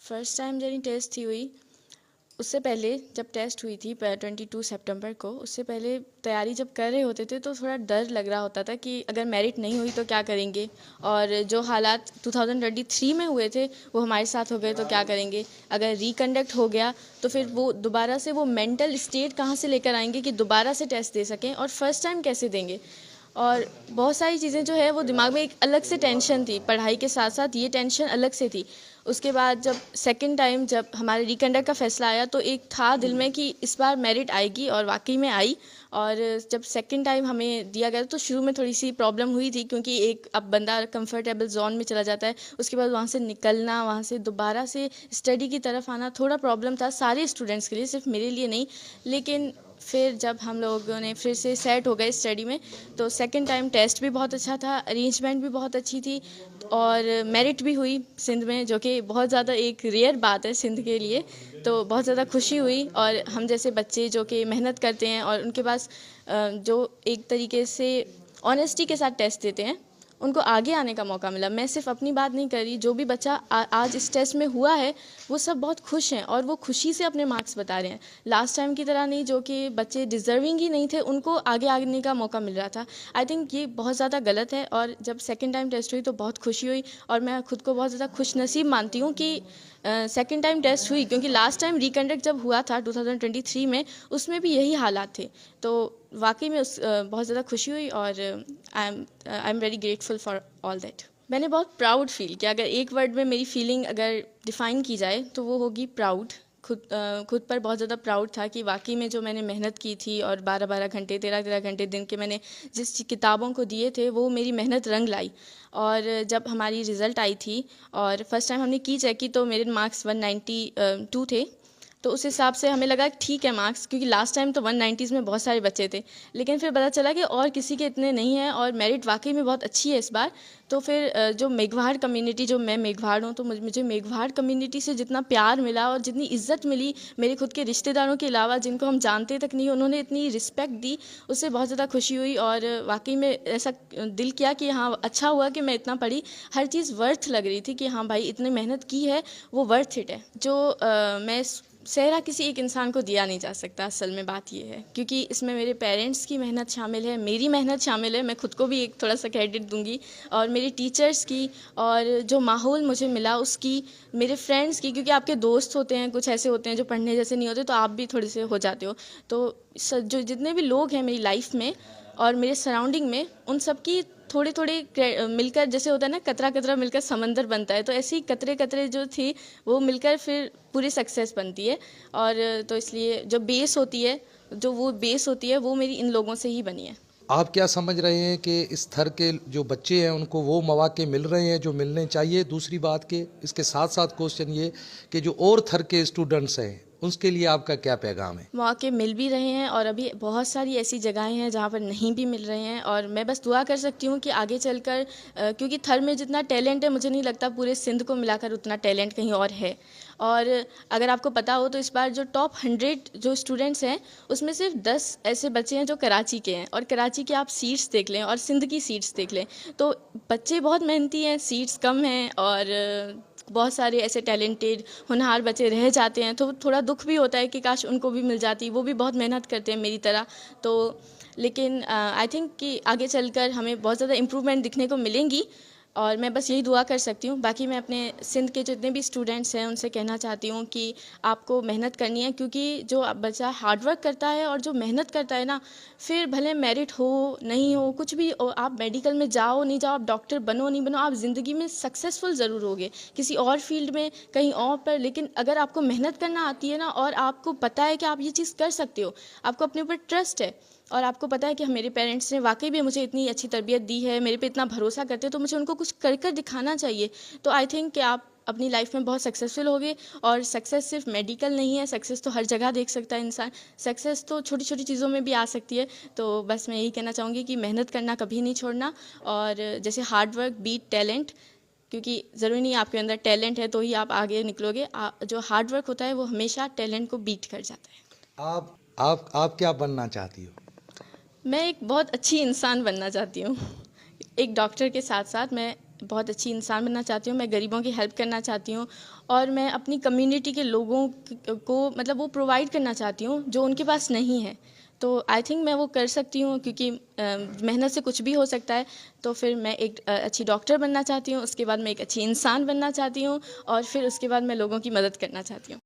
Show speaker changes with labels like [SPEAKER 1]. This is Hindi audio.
[SPEAKER 1] फर्स्ट टाइम जर्नी टेस्ट थी हुई, उससे पहले जब टेस्ट हुई थी 22 सितंबर को, उससे पहले तैयारी जब कर रहे होते थे तो थोड़ा डर लग रहा होता था कि अगर मेरिट नहीं हुई तो क्या करेंगे, और जो हालात 2023 में हुए थे वो हमारे साथ हो गए तो क्या करेंगे। अगर रिकंडक्ट हो गया तो फिर वो दोबारा से वो मेंटल स्टेट कहाँ से लेकर आएंगे कि दोबारा से टेस्ट दे सकें, और फर्स्ट टाइम कैसे देंगे। और बहुत सारी चीज़ें जो है वो दिमाग में एक अलग से टेंशन थी, पढ़ाई के साथ साथ ये टेंशन अलग से थी। उसके बाद जब सेकंड टाइम जब हमारे रिकंडक्ट का फैसला आया तो एक था दिल में कि इस बार मेरिट आएगी, और वाकई में आई। और जब सेकंड टाइम हमें दिया गया तो शुरू में थोड़ी सी प्रॉब्लम हुई थी, क्योंकि एक अब बंदा कंफर्टेबल जोन में चला जाता है, उसके बाद वहाँ से निकलना, वहाँ से दोबारा से स्टडी की तरफ आना थोड़ा प्रॉब्लम था सारे स्टूडेंट्स के लिए, सिर्फ मेरे लिए नहीं। लेकिन फिर जब हम लोगों ने फिर से सेट हो गए स्टडी में, तो सेकंड टाइम टेस्ट भी बहुत अच्छा था, अरेंजमेंट भी बहुत अच्छी थी, और मेरिट भी हुई सिंध में, जो कि बहुत ज़्यादा एक रेयर बात है सिंध के लिए। तो बहुत ज़्यादा खुशी हुई, और हम जैसे बच्चे जो कि मेहनत करते हैं और उनके पास जो एक तरीके से ऑनेस्टी के साथ टेस्ट देते हैं, उनको आगे आने का मौका मिला। मैं सिर्फ अपनी बात नहीं कर रही, जो भी बच्चा आज इस टेस्ट में हुआ है वो सब बहुत खुश हैं, और वो खुशी से अपने मार्क्स बता रहे हैं। लास्ट टाइम की तरह नहीं, जो कि बच्चे डिज़र्विंग ही नहीं थे उनको आगे आने का मौका मिल रहा था। आई थिंक ये बहुत ज़्यादा गलत है, और जब सेकंड टाइम टेस्ट हुई तो बहुत खुशी हुई, और मैं खुद को बहुत ज़्यादा खुशनसीब मानती हूँ कि सेकंड टाइम टेस्ट हुई, क्योंकि लास्ट टाइम रिकंडक्ट जब हुआ था 2023 में, उसमें भी यही हालात थे। तो वाकई में बहुत ज़्यादा खुशी हुई, और I am very grateful for all that. मैंने बहुत प्राउड फील किया। अगर एक वर्ड में मेरी फीलिंग अगर डिफ़ाइन की जाए तो वो होगी प्राउड। खुद पर बहुत ज़्यादा प्राउड था कि वाकई में जो मैंने मेहनत की थी, और 12-12 घंटे 13-13 घंटे दिन के मैंने जिस किताबों को दिए थे, वो मेरी मेहनत रंग लाई। और जब हमारी रिज़ल्ट आई थी और फर्स्ट टाइम हमने की चेक की, तो मेरे मार्क्स 192 थे। तो उस हिसाब से हमें लगा ठीक है मार्क्स, क्योंकि लास्ट टाइम तो 190s में बहुत सारे बच्चे थे। लेकिन फिर पता चला कि और किसी के इतने नहीं हैं, और मेरिट वाकई में बहुत अच्छी है इस बार। तो फिर जो मेघवाड़ कम्युनिटी, जो मैं मेघवाड़ हूँ, तो मुझे मेघवाड़ कम्युनिटी से जितना प्यार मिला और जितनी इज्जत मिली, मेरे खुद के रिश्तेदारों के अलावा जिनको हम जानते तक नहीं, उन्होंने इतनी रिस्पेक्ट दी, उससे बहुत ज़्यादा खुशी हुई। और वाकई में ऐसा दिल किया कि हाँ, अच्छा हुआ कि मैं इतना पढ़ी। हर चीज़ वर्थ लग रही थी कि हाँ भाई, इतनी मेहनत की है, वो वर्थ इट है। जो मैं सेहरा किसी एक इंसान को दिया नहीं जा सकता, असल में बात ये है, क्योंकि इसमें मेरे पेरेंट्स की मेहनत शामिल है, मेरी मेहनत शामिल है, मैं खुद को भी एक थोड़ा सा क्रेडिट दूंगी, और मेरे टीचर्स की, और जो माहौल मुझे मिला उसकी, मेरे फ्रेंड्स की, क्योंकि आपके दोस्त होते हैं, कुछ ऐसे होते हैं जो पढ़ने जैसे नहीं होते, तो आप भी थोड़े से हो जाते हो। तो जो जितने भी लोग हैं मेरी लाइफ में और मेरे सराउंडिंग में, उन सब की थोड़े थोड़े मिलकर, जैसे होता है ना, कतरा कतरा मिलकर समंदर बनता है, तो ऐसे ही कतरे कतरे जो थी वो मिलकर फिर पूरी सक्सेस बनती है। और तो इसलिए जो बेस होती है, जो वो बेस होती है, वो मेरी इन लोगों से ही बनी है।
[SPEAKER 2] आप क्या समझ रहे हैं कि इस स्तर के जो बच्चे हैं उनको वो मौके मिल रहे हैं जो मिलने चाहिए? दूसरी बात के इसके साथ साथ क्वेश्चन ये कि जो और स्तर के स्टूडेंट्स हैं उसके लिए आपका क्या पैगाम है?
[SPEAKER 1] मौके मिल भी रहे हैं, और अभी बहुत सारी ऐसी जगहें हैं जहाँ पर नहीं भी मिल रहे हैं, और मैं बस दुआ कर सकती हूँ कि आगे चलकर, क्योंकि थर में जितना टैलेंट है, मुझे नहीं लगता पूरे सिंध को मिलाकर उतना टैलेंट कहीं और है। और अगर आपको पता हो तो इस बार जो टॉप 100 जो स्टूडेंट्स हैं, उसमें सिर्फ 10 ऐसे बच्चे हैं जो कराची के हैं, और कराची के आप सीट्स देख लें और सिंध की सीट्स देख लें, तो बच्चे बहुत मेहनती हैं, सीट्स कम हैं, और बहुत सारे ऐसे टैलेंटेड होनहार बच्चे रह जाते हैं, तो थोड़ा दुख भी होता है कि काश उनको भी मिल जाती। वो भी बहुत मेहनत करते हैं मेरी तरह। तो लेकिन आई थिंक कि आगे चलकर हमें बहुत ज़्यादा इम्प्रूवमेंट दिखने को मिलेंगी, और मैं बस यही दुआ कर सकती हूँ। बाकी मैं अपने सिंध के जितने भी स्टूडेंट्स हैं उनसे कहना चाहती हूँ कि आपको मेहनत करनी है, क्योंकि जो बच्चा हार्डवर्क करता है और जो मेहनत करता है ना, फिर भले मेरिट हो नहीं हो, कुछ भी हो, आप मेडिकल में जाओ नहीं जाओ, आप डॉक्टर बनो नहीं बनो, आप ज़िंदगी में सक्सेसफुल ज़रूर होगे किसी और फील्ड में, कहीं और पर। लेकिन अगर आपको मेहनत करना आती है ना, और आपको पता है कि आप ये चीज़ कर सकते हो, आपको अपने ऊपर ट्रस्ट है, और आपको पता है कि मेरे पेरेंट्स ने वाकई भी मुझे इतनी अच्छी तरबियत दी है, मेरे पे इतना भरोसा करते हैं, तो मुझे उनको कुछ कर कर दिखाना चाहिए। तो आई थिंक कि आप अपनी लाइफ में बहुत सक्सेसफुल होगे। और सक्सेस सिर्फ मेडिकल नहीं है, सक्सेस तो हर जगह देख सकता है इंसान, सक्सेस तो छोटी छोटी चीज़ों में भी आ सकती है। तो बस मैं यही कहना चाहूँगी कि मेहनत करना कभी नहीं छोड़ना, और जैसे हार्ड वर्क बीट टैलेंट, क्योंकि ज़रूरी नहीं आपके अंदर टैलेंट है तो ही आप आगे निकलोगे, जो हार्ड वर्क होता है वो हमेशा टैलेंट को बीट कर जाता है।
[SPEAKER 2] आप क्या बनना चाहती हो?
[SPEAKER 1] मैं एक बहुत अच्छी इंसान बनना चाहती हूँ। एक डॉक्टर के साथ साथ मैं बहुत अच्छी इंसान बनना चाहती हूँ, मैं गरीबों की हेल्प करना चाहती हूँ और मैं अपनी कम्युनिटी के लोगों को मतलब वो प्रोवाइड करना चाहती हूँ जो उनके पास नहीं है। तो आई थिंक मैं वो कर सकती हूँ क्योंकि मेहनत से कुछ भी हो सकता है। तो फिर मैं एक अच्छी डॉक्टर बनना चाहती हूँ, उसके बाद मैं एक अच्छी इंसान बनना चाहती हूँ और फिर उसके बाद मैं लोगों की मदद करना चाहती हूँ।